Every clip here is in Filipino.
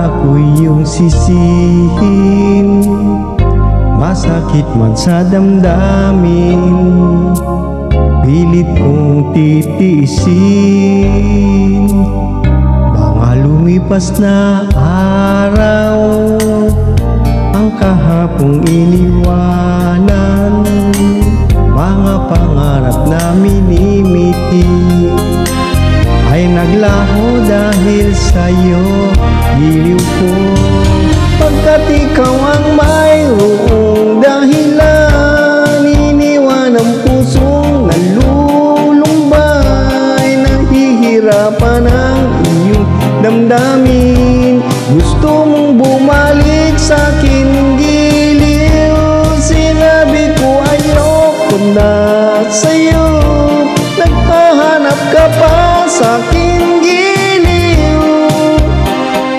ako'y iyong sisihin, masakit man sa damdamin, pilit kong titiisin. Mga lumipas na araw, ang kahapong iniwanan, mga pangarap na minimiti ay naglaho dahil sa'yo, giliw ko. Pagkat ikaw ang mayroong dahilan, iniwan ang pusong nalulumbay, nahihirapan ang iyong damdamin. Gusto mong bumalik sa'kin, giliw. Sinabi ko ayoko na sa'yo, naghahanap ka pa sa'kin, giliw.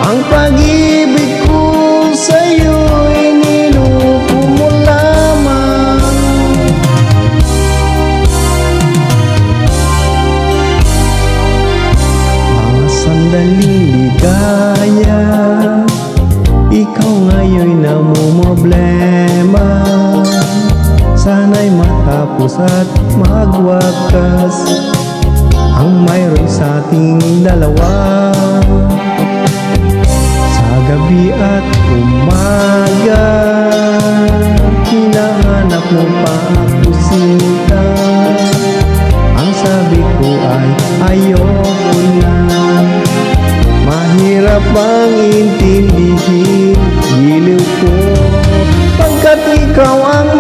Ang pag-ibig ko sa'yo iniloko mo lamang. Mga sandaling ligaya, ikaw ngayon namumroblema. Sana'y matapos at magwakas ang mayroon sa ating dalawa. Sa gabi at umaga, hinahanap mo pa ako, sinta. Ang sabi ko ay ayoko na, mahirap bang intindihin, giliw ko. Pagkat ikaw ang